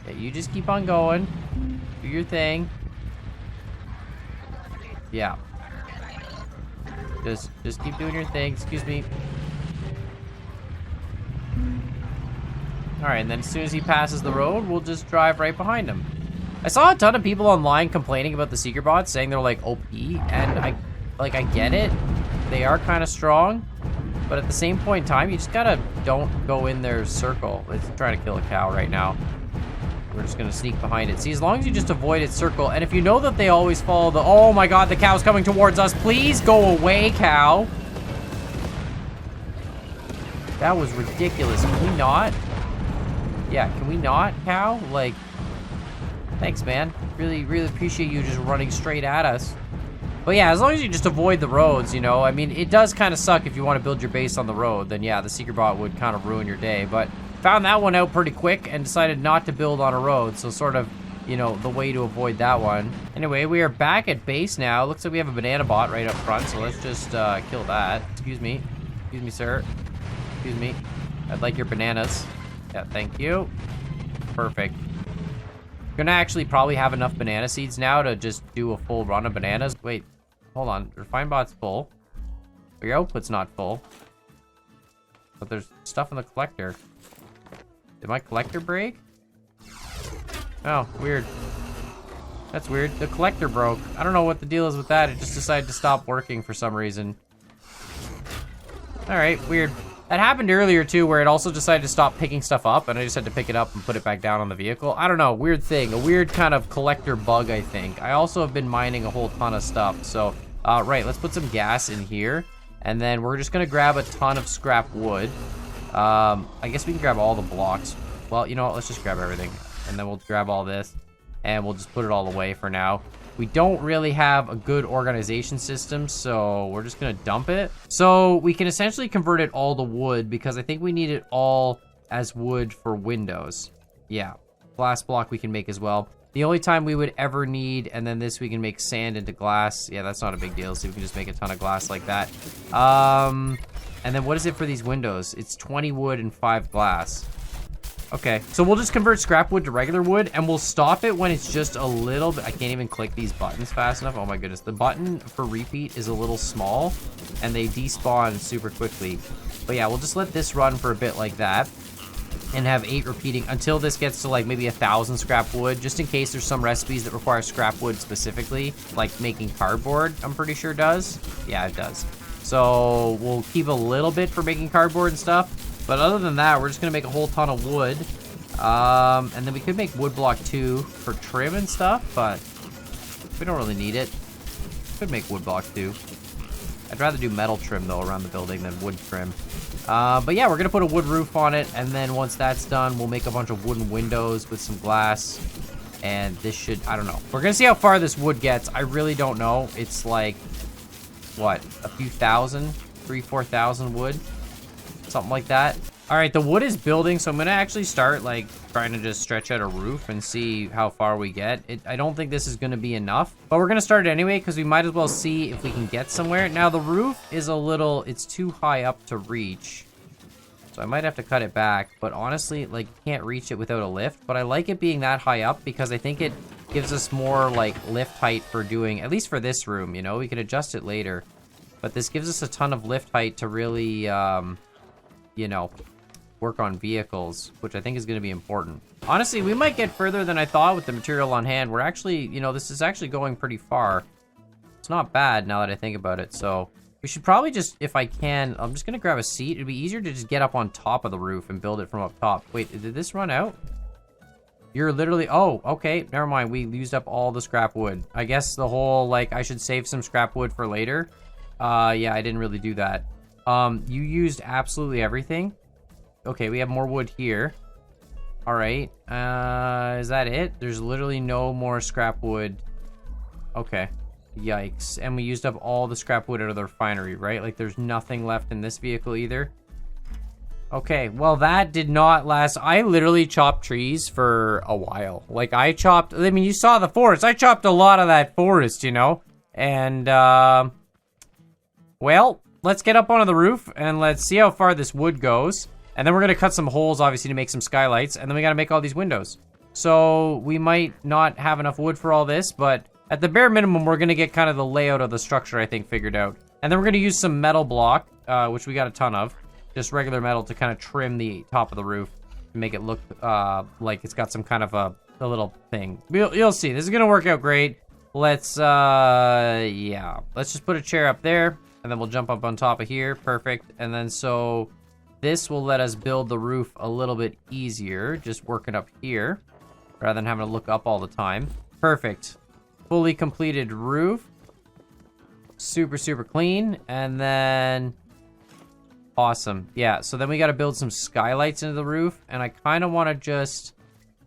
Yeah, you just keep on going. Do your thing. Yeah. Just keep doing your thing. Excuse me. All right, and then as soon as he passes the road, we'll just drive right behind him. I saw a ton of people online complaining about the seeker bots, saying they're like OP, and I get it. They are kind of strong, but at the same point in time, you just gotta don't go in their circle. It's trying to kill a cow right now. We're just gonna sneak behind it. See, as long as you just avoid its circle, and if you know that they always follow the, oh my God, the cow's coming towards us. Please go away, cow. That was ridiculous. Can we not? Yeah, can we not, cow? Like, thanks, man. Really, really appreciate you just running straight at us. But yeah, as long as you just avoid the roads, you know, I mean, it does kind of suck if you want to build your base on the road, then yeah, the seeker bot would kind of ruin your day. But found that one out pretty quick and decided not to build on a road, so sort of you know, the way to avoid that one. Anyway, we are back at base now. Looks like we have a banana bot right up front, so let's just kill that. Excuse me, sir. Excuse me. I'd like your bananas. Yeah, thank you. Perfect. Gonna actually probably have enough banana seeds now to just do a full run of bananas. Wait, hold on. Refine bot's full. Your output's not full. But there's stuff in the collector. Did my collector break? Oh, weird. That's weird. The collector broke. I don't know what the deal is with that. It just decided to stop working for some reason. Alright, weird. That happened earlier too, where it also decided to stop picking stuff up, and I just had to pick it up and put it back down on the vehicle. I don't know, weird thing. A weird kind of collector bug, I think. I also have been mining a whole ton of stuff, so... right, let's put some gas in here, and then we're just gonna grab a ton of scrap wood. I guess we can grab all the blocks. Well, you know what, let's just grab everything. And then we'll grab all this, and we'll just put it all away for now. We don't really have a good organization system, so we're just gonna dump it. So we can essentially convert it all to wood, because I think we need it all as wood for windows. Yeah, glass block we can make as well. The only time we would ever need, and then this we can make sand into glass. Yeah, that's not a big deal, so we can just make a ton of glass like that. And then what is it for these windows? It's 20 wood and 5 glass. Okay, so we'll just convert scrap wood to regular wood, and we'll stop it when it's just a little bit... I can't even click these buttons fast enough. Oh my goodness. The button for repeat is a little small, and they despawn super quickly. But yeah, we'll just let this run for a bit like that, and have 8 repeating until this gets to like maybe 1,000 scrap wood, just in case there's some recipes that require scrap wood specifically, like making cardboard, I'm pretty sure does. Yeah, it does. So we'll keep a little bit for making cardboard and stuff. But other than that, we're just gonna make a whole ton of wood. And then we could make wood block 2 for trim and stuff, but we don't really need it. Could make wood block 2. I'd rather do metal trim though around the building than wood trim. But yeah, we're gonna put a wood roof on it, and then once that's done, we'll make a bunch of wooden windows with some glass. And this should, I don't know. We're gonna see how far this wood gets. I really don't know. It's like, what, a few thousand? 3,000-4,000 wood? Something like that. All right, the wood is building, so I'm gonna actually start like trying to just stretch out a roof and see how far we get. I don't think this is gonna be enough, but we're gonna start it anyway because we might as well see if we can get somewhere. Now the roof is a little, it's too high up to reach, so I might have to cut it back. But honestly, like, you can't reach it without a lift. But I like it being that high up because I think it gives us more like lift height for doing, at least for this room. You know, we can adjust it later, but this gives us a ton of lift height to really you know, work on vehicles, which I think is going to be important. Honestly, we might get further than I thought with the material on hand. We're actually, you know, this is actually going pretty far. It's not bad now that I think about it. So we should probably just, if I can, I'm just going to grab a seat. It'd be easier to just get up on top of the roof and build it from up top. Wait, did this run out? You're literally, oh, okay, never mind. We used up all the scrap wood. I guess the whole, like, I should save some scrap wood for later. Yeah, I didn't really do that. You used absolutely everything. Okay, we have more wood here. All right. Is that it? There's literally no more scrap wood. Okay. Yikes. And we used up all the scrap wood out of the refinery, right? Like, there's nothing left in this vehicle either. Okay, well, that did not last. I literally chopped trees for a while. Like, I mean, you saw the forest. I chopped a lot of that forest, you know? And, well, let's get up onto the roof and let's see how far this wood goes. And then we're gonna cut some holes, obviously, to make some skylights. And then we gotta make all these windows. So we might not have enough wood for all this, but at the bare minimum, we're gonna get kind of the layout of the structure, I think, figured out. And then we're gonna use some metal block, which we got a ton of. Just regular metal to kind of trim the top of the roof to make it look like it's got some kind of a little thing. You'll see. This is gonna work out great. Let's, yeah. Let's just put a chair up there, and then we'll jump up on top of here. Perfect. And then so this will let us build the roof a little bit easier, just working up here, rather than having to look up all the time. Perfect. Fully completed roof. Super, super clean. And then... awesome. Yeah, so then we got to build some skylights into the roof, and I kind of want to just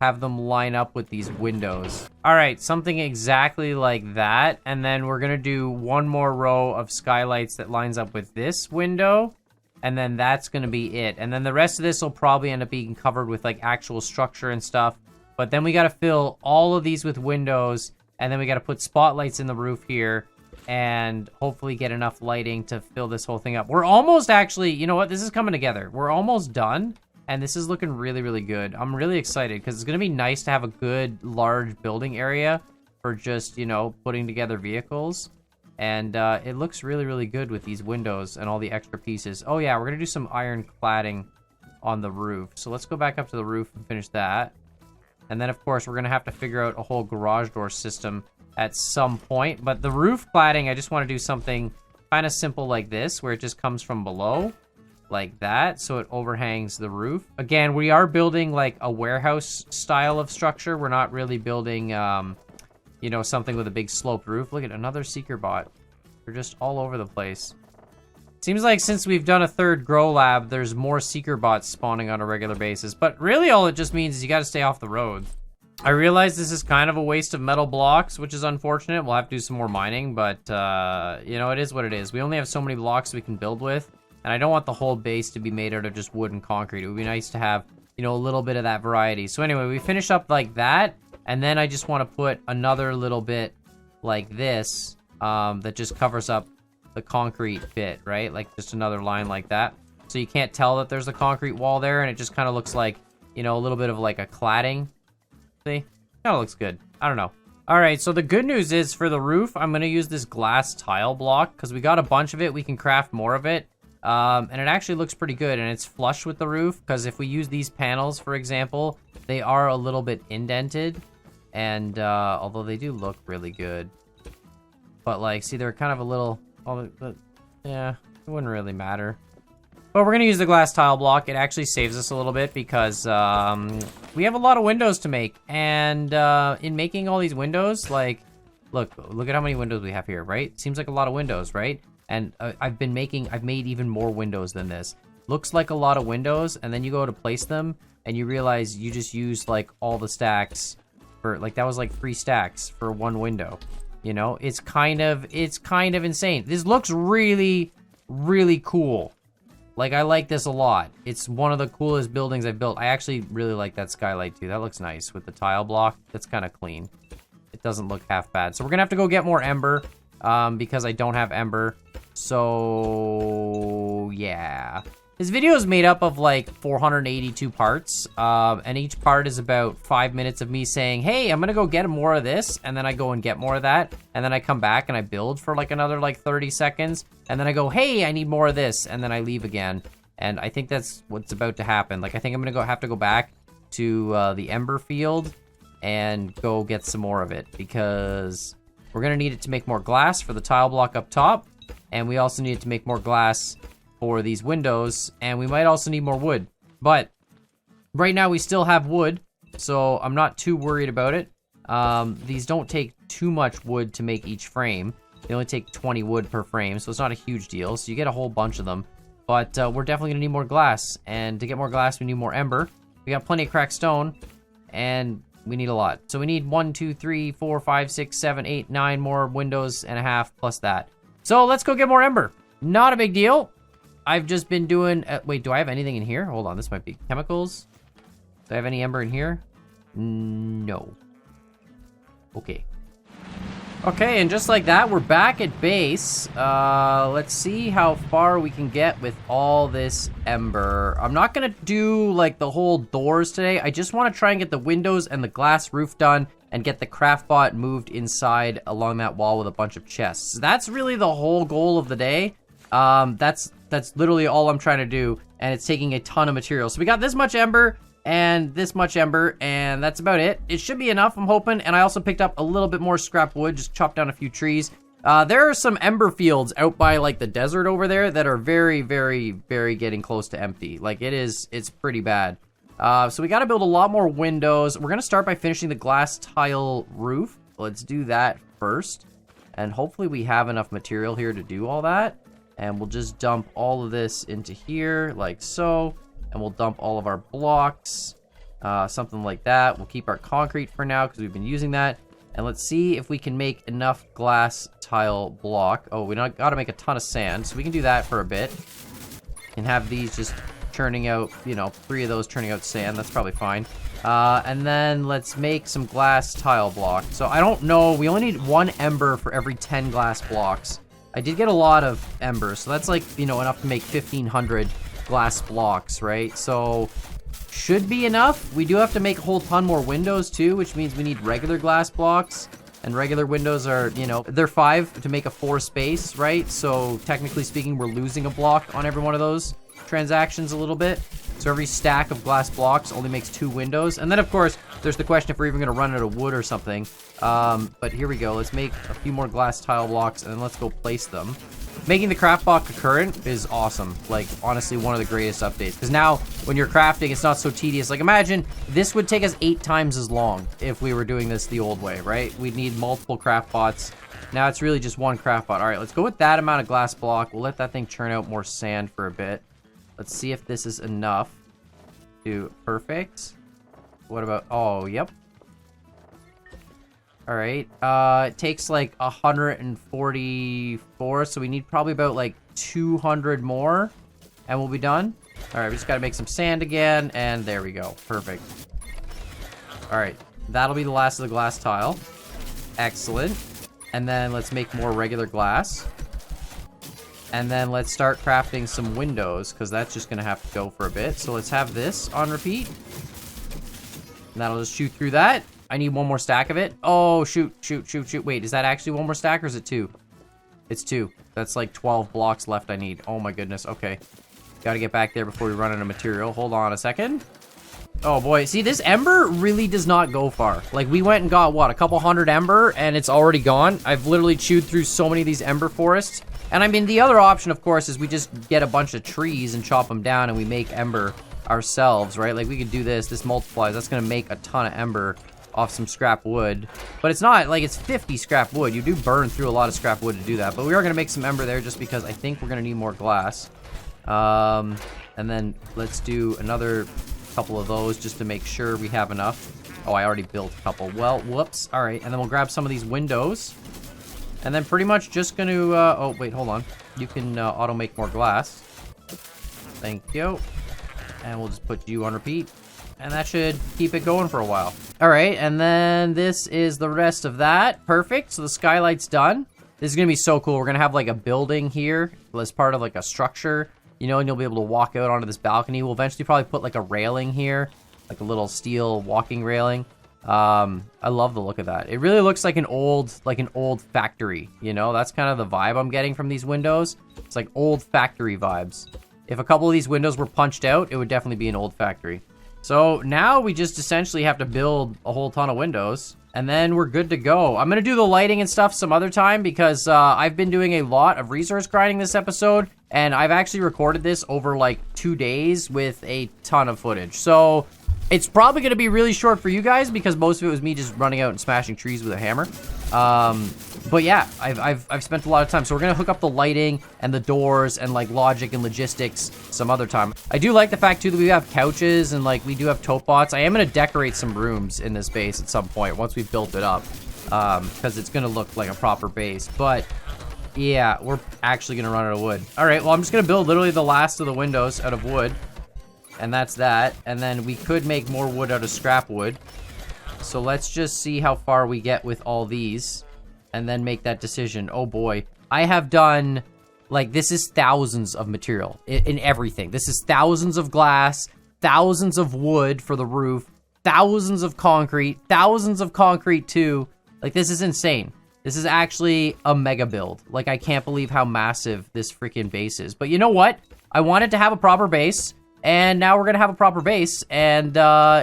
have them line up with these windows. All right, something exactly like that, and then we're going to do one more row of skylights that lines up with this window, and then that's going to be it. And then the rest of this will probably end up being covered with like actual structure and stuff But then we got to fill all of these with windows, and then we got to put spotlights in the roof here, and hopefully get enough lighting to fill this whole thing up. We're almost actually, you know what? This is coming together. We're almost done, and this is looking really, really good. I'm really excited because it's going to be nice to have a good, large building area for just, you know, putting together vehicles. And it looks really, really good with these windows and all the extra pieces. Oh, yeah, we're going to do some iron cladding on the roof. So let's go back up to the roof and finish that. And then, of course, we're going to have to figure out a whole garage door system at some point. But the roof cladding, I just want to do something kind of simple like this, where it just comes from below, like that, so it overhangs the roof. Again, we are building, like, a warehouse style of structure. We're not really building, you know, something with a big sloped roof. Look at another seeker bot. They're just all over the place. Seems like since we've done a third grow lab, there's more seeker bots spawning on a regular basis. But really all it just means is you got to stay off the road. I realize this is kind of a waste of metal blocks, which is unfortunate. We'll have to do some more mining, but you know, it is what it is. We only have so many blocks we can build with, and I don't want the whole base to be made out of just wood and concrete. It would be nice to have, you know, a little bit of that variety. So anyway, we finish up like that, and then I just want to put another little bit like this that just covers up the concrete bit, right? Like just another line like that. So you can't tell that there's a concrete wall there, and it just kind of looks like, you know, a little bit of like a cladding. See? Kind of looks good. I don't know. All right, so the good news is for the roof, I'm going to use this glass tile block because we got a bunch of it. We can craft more of it. And it actually looks pretty good, and it's flush with the roof because if we use these panels, for example, they are a little bit indented. And although they do look really good. But like, see, they're kind of a little... yeah, it wouldn't really matter. But we're going to use the glass tile block. It actually saves us a little bit because we have a lot of windows to make. And in making all these windows, like, look at how many windows we have here, right? Seems like a lot of windows, right? And I've made even more windows than this. Looks like a lot of windows, and then you go to place them, and you realize you just used, like, all the stacks for, like, that was like 3 stacks for one window. You know, it's kind of insane. This looks really, really cool. Like, I like this a lot. It's one of the coolest buildings I've built. I actually really like that skylight, too. That looks nice with the tile block. That's kind of clean. It doesn't look half bad. So we're going to have to go get more ember because I don't have ember. So, yeah. This video is made up of like 482 parts, and each part is about 5 minutes of me saying, hey, I'm gonna go get more of this, and then I go and get more of that, and then I come back and I build for like another like 30 seconds, and then I go, hey, I need more of this, and then I leave again. And I think that's what's about to happen. Like, I think I'm gonna have to go back to the ember field and go get some more of it, because we're gonna need it to make more glass for the tile block up top, and we also need it to make more glass for these windows, and we might also need more wood. But right now we still have wood, so I'm not too worried about it. These don't take too much wood to make each frame. They only take 20 wood per frame, so it's not a huge deal. So you get a whole bunch of them. But we're definitely gonna need more glass, and to get more glass we need more ember. We got plenty of cracked stone, and we need a lot. So we need 1, 2, 3, 4, 5, 6, 7, 8, 9 more windows and a half plus that. So let's go get more ember. Not a big deal. I've just been doing... wait, do I have anything in here? Hold on, this might be chemicals. Do I have any ember in here? No. Okay. Okay, and just like that, we're back at base. Let's see how far we can get with all this ember. I'm not gonna do, like, the whole doors today. I just want to try and get the windows and the glass roof done and get the craft bot moved inside along that wall with a bunch of chests. That's really the whole goal of the day. That's literally all I'm trying to do, and it's taking a ton of material. So we got this much ember and this much ember, and that's about it. It should be enough, I'm hoping, and I also picked up a little bit more scrap wood, just chopped down a few trees. There are some ember fields out by, like, the desert over there that are very, very, very getting close to empty. Like, it's pretty bad. So we gotta build a lot more windows. We're gonna start by finishing the glass tile roof. Let's do that first, and hopefully we have enough material here to do all that. And we'll just dump all of this into here, like so. And we'll dump all of our blocks, something like that. We'll keep our concrete for now because we've been using that. And let's see if we can make enough glass tile block. Oh, we got to make a ton of sand, so we can do that for a bit. And have these just churning out, you know, 3 of those turning out sand. That's probably fine. And then let's make some glass tile block. So I don't know. We only need 1 ember for every 10 glass blocks. I did get a lot of embers, so that's like, you know, enough to make 1,500 glass blocks, right? So should be enough. We do have to make a whole ton more windows too, which means we need regular glass blocks. And regular windows are, you know, they're 5 to make a 4 space, right? So technically speaking, we're losing a block on every one of those transactions a little bit. So every stack of glass blocks only makes 2 windows. And then, of course, there's the question if we're even going to run out of wood or something. But here we go. Let's make a few more glass tile blocks, and then let's go place them. Making the craft block concurrent is awesome. Like, honestly, one of the greatest updates. Because now, when you're crafting, it's not so tedious. Like, imagine, this would take us 8 times as long if we were doing this the old way, right? We'd need multiple craft bots. Now it's really just 1 craft bot. All right, let's go with that amount of glass block. We'll let that thing churn out more sand for a bit. Let's see if this is enough. Perfect. What about... Oh, yep. All right. It takes like 144, so we need probably about like 200 more, and we'll be done. All right, we just got to make some sand again, and there we go. Perfect. All right, that'll be the last of the glass tile. Excellent. And then let's make more regular glass. And then let's start crafting some windows, because that's just going to have to go for a bit. So let's have this on repeat. And that'll just shoot through that. I need 1 more stack of it. Oh, shoot. Wait, is that actually 1 more stack, or is it 2? It's 2. That's like 12 blocks left I need. Oh my goodness. Okay. Gotta get back there before we run out of material. Hold on a second. Oh boy. See, this ember really does not go far. Like, we went and got, what, a couple hundred ember, and it's already gone. I've literally chewed through so many of these ember forests. And I mean, the other option, of course, is we just get a bunch of trees and chop them down, and we make ember ourselves, right? Like, we could do this. This multiplies. That's gonna make a ton of ember off some scrap wood. But it's not like it's 50 scrap wood. You do burn through a lot of scrap wood to do that. But we are gonna make some ember there just because I think we're gonna need more glass. And then let's do another couple of those just to make sure we have enough. Oh, I already built a couple. Well, whoops. All right, and then we'll grab some of these windows. And then pretty much just gonna, oh, wait, hold on. You can auto make more glass. Thank you. And we'll just put you on repeat. And that should keep it going for a while. All right, and then this is the rest of that. Perfect, so the skylight's done. This is gonna be so cool. We're gonna have like a building here as part of like a structure, you know, and you'll be able to walk out onto this balcony. We'll eventually probably put like a railing here, like a little steel walking railing. I love the look of that. It really looks like an old factory, you know? That's kind of the vibe I'm getting from these windows. It's like old factory vibes. If a couple of these windows were punched out, it would definitely be an old factory. So now we just essentially have to build a whole ton of windows, and then we're good to go. I'm going to do the lighting and stuff some other time because I've been doing a lot of resource grinding this episode, and I've actually recorded this over like 2 days with a ton of footage. So it's probably going to be really short for you guys because most of it was me just running out and smashing trees with a hammer. But yeah, I've spent a lot of time. So we're going to hook up the lighting and the doors and like logic and logistics some other time. I do like the fact too that we have couches and like we do have tote bots. I am going to decorate some rooms in this base at some point once we've built it up. Because it's going to look like a proper base. But yeah, we're actually going to run out of wood. All right, well, I'm just going to build literally the last of the windows out of wood. And that's that. And then we could make more wood out of scrap wood. So let's just see how far we get with all these. And then make that decision. Oh boy. I have done, like, this is thousands of material in everything. This is thousands of glass, thousands of wood for the roof, thousands of concrete too. Like, this is insane. This is actually a mega build. Like, I can't believe how massive this freaking base is. But you know what? I wanted to have a proper base. And now we're going to have a proper base. And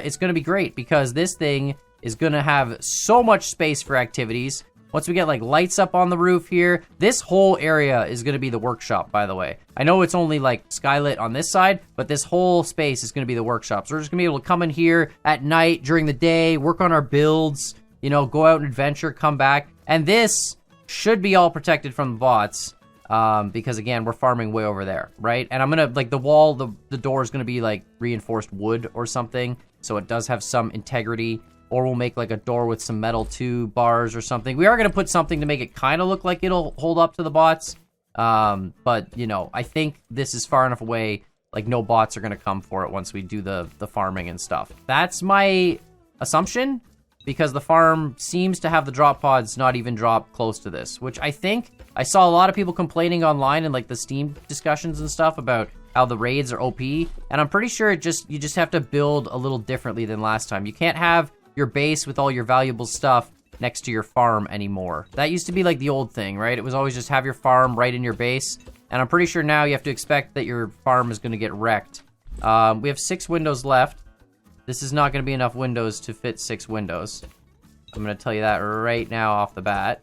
it's going to be great because this thing is going to have so much space for activities. Once we get like lights up on the roof here, this whole area is going to be the workshop, by the way. I know it's only like skylit on this side, but this whole space is going to be the workshop. So we're just going to be able to come in here at night, during the day, work on our builds, you know, go out and adventure, come back. And this should be all protected from the bots because, again, we're farming way over there, right? And I'm going to, like, the wall, the door is going to be, like, reinforced wood or something, so it does have some integrity. Or we'll make like a door with some metal tube bars or something. We are going to put something to make it kind of look like it'll hold up to the bots. But, you know, I think this is far enough away like no bots are gonna come for it once we do the farming and stuff. That's my assumption, because the farm seems to have the drop pods not even drop close to this, which I think I saw a lot of people complaining online in like the Steam discussions and stuff about how the raids are OP, and I'm pretty sure you just have to build a little differently than last time. You can't have your base with all your valuable stuff next to your farm anymore. That used to be like the old thing, right? It was always just have your farm right in your base, and I'm pretty sure now you have to expect that your farm is going to get wrecked. We have 6 windows left. This is not going to be enough windows to fit 6 windows. I'm going to tell you that right now off the bat.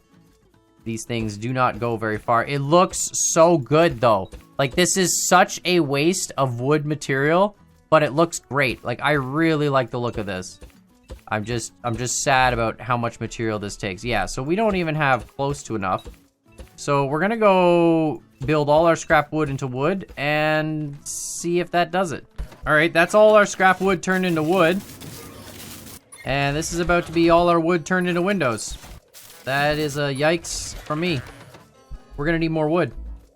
These things do not go very far. It looks so good, though. Like, this is such a waste of wood material, but it looks great. Like, I really like the look of this. I'm just sad about how much material this takes. Yeah, so we don't even have close to enough. So we're going to go build all our scrap wood into wood and see if that does it. All right, that's all our scrap wood turned into wood. And this is about to be all our wood turned into windows. That is a yikes from me. We're gonna need more wood.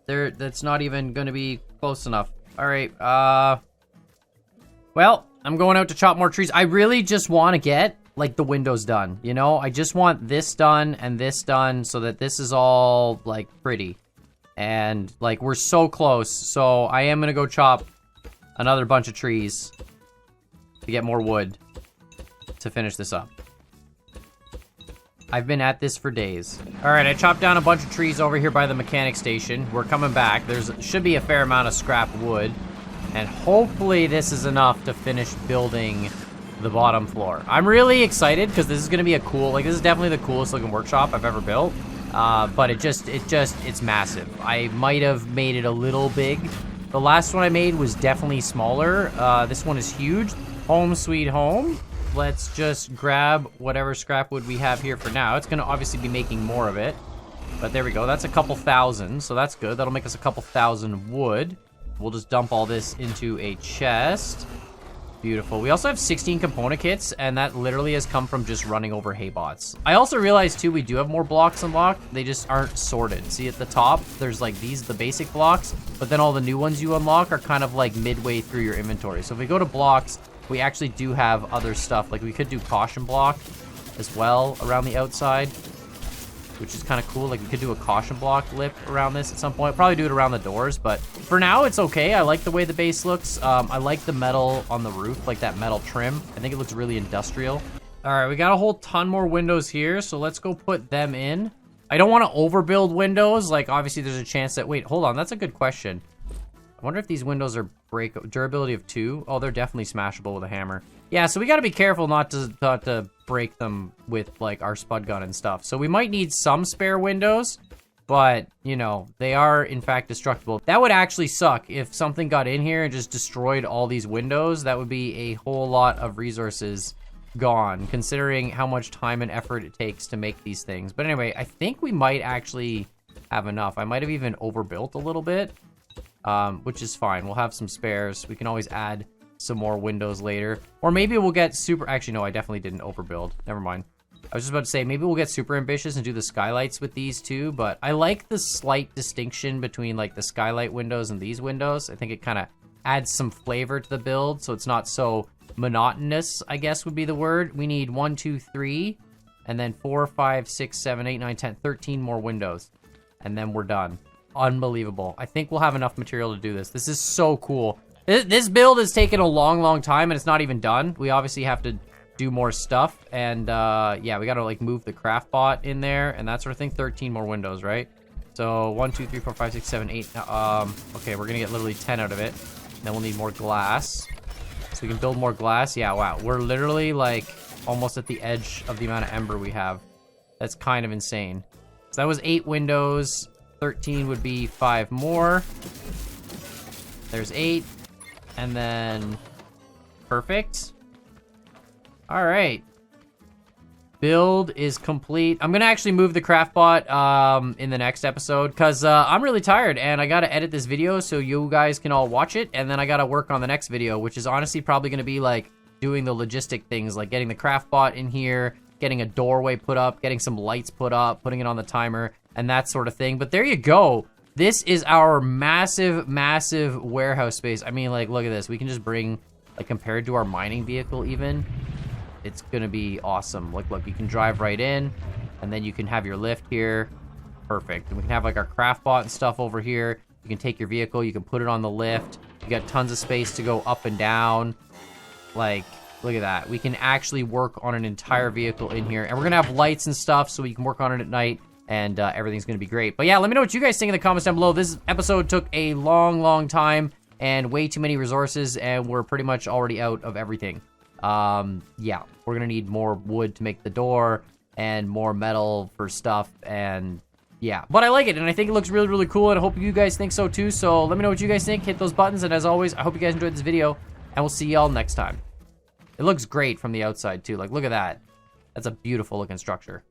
That's not even gonna be close enough. All right, well, I'm going out to chop more trees. I really just want to get, like, the windows done, you know? I just want this done and this done so that this is all, like, pretty. And, like, we're so close. So I am gonna go chop another bunch of trees to get more wood to finish this up. I've been at this for days. All right, I chopped down a bunch of trees over here by the mechanic station. We're coming back. Should be a fair amount of scrap wood, and hopefully this is enough to finish building the bottom floor. I'm really excited because this is going to be this is definitely the coolest looking workshop I've ever built. But it's massive. I might have made it a little big. The last one I made was definitely smaller. This one is huge. Home sweet home. Let's just grab whatever scrap wood we have here for now. It's going to obviously be making more of it. But there we go. That's a couple thousand, so that's good. That'll make us a couple thousand wood. We'll just dump all this into a chest. Beautiful. We also have 16 component kits, and that literally has come from just running over hay bots. I also realized, too, we do have more blocks unlocked. They just aren't sorted. See, at the top, there's, like, the basic blocks, but then all the new ones you unlock are kind of, like, midway through your inventory. So if we go to blocks, we actually do have other stuff. Like, we could do caution block as well around the outside, which is kind of cool. Like, we could do a caution block lip around this at some point. Probably do it around the doors, but for now, it's okay. I like the way the base looks. I like the metal on the roof, like that metal trim. I think it looks really industrial. All right, we got a whole ton more windows here, so let's go put them in. I don't want to overbuild windows. Like, obviously, there's a chance that... Wait, hold on. That's a good question. I wonder if these windows are durability of 2. Oh, they're definitely smashable with a hammer. Yeah, so we got to be careful not to break them with, like, our spud gun and stuff. So we might need some spare windows, but, you know, they are, in fact, destructible. That would actually suck if something got in here and just destroyed all these windows. That would be a whole lot of resources gone, considering how much time and effort it takes to make these things. But anyway, I think we might actually have enough. I might have even overbuilt a little bit. Which is fine. We'll have some spares. We can always add some more windows later. Or maybe we'll get super... Actually, no, I definitely didn't overbuild. Never mind. I was just about to say, maybe we'll get super ambitious and do the skylights with these too, but I like the slight distinction between, like, the skylight windows and these windows. I think it kind of adds some flavor to the build, so it's not so monotonous, I guess would be the word. We need 1, 2, 3, and then 4, 5, 6, 7, 8, 9, 10, 13 more windows. And then we're done. Unbelievable. I think we'll have enough material to do this. This is so cool. This build has taken a long time, and it's not even done. We obviously have to do more stuff, and yeah, we gotta, like, move the craft bot in there and that sort of thing. 13 more windows, right? So 1, 2, 3, 4, 5, 6, 7, 8. Okay, we're gonna get literally 10 out of it. Then we'll need more glass, so we can build more glass. Yeah, wow, we're literally, like, almost at the edge of the amount of ember we have. That's kind of insane. So that was 8 windows. 13 would be 5 more. There's 8. And then... Perfect. All right. Build is complete. I'm going to actually move the craft bot in the next episode because I'm really tired and I got to edit this video so you guys can all watch it. And then I got to work on the next video, which is honestly probably going to be like doing the logistic things, like getting the craft bot in here, getting a doorway put up, getting some lights put up, putting it on the timer, and that sort of thing. But there you go. This is our massive, massive warehouse space. I mean, like, look at this. We can just bring, like, compared to our mining vehicle even, it's gonna be awesome. Like, look, you can drive right in, and then you can have your lift here. Perfect. And we can have, like, our craft bot and stuff over here. You can take your vehicle, you can put it on the lift. You got tons of space to go up and down. Like, look at that. We can actually work on an entire vehicle in here. And we're gonna have lights and stuff so you can work on it at night. And everything's going to be great. But yeah, let me know what you guys think in the comments down below. This episode took a long, long time and way too many resources, and we're pretty much already out of everything. Yeah, we're going to need more wood to make the door and more metal for stuff, and yeah. But I like it, and I think it looks really, really cool, and I hope you guys think so too. So let me know what you guys think. Hit those buttons, and as always, I hope you guys enjoyed this video, and we'll see y'all next time. It looks great from the outside too. Like, look at that. That's a beautiful looking structure.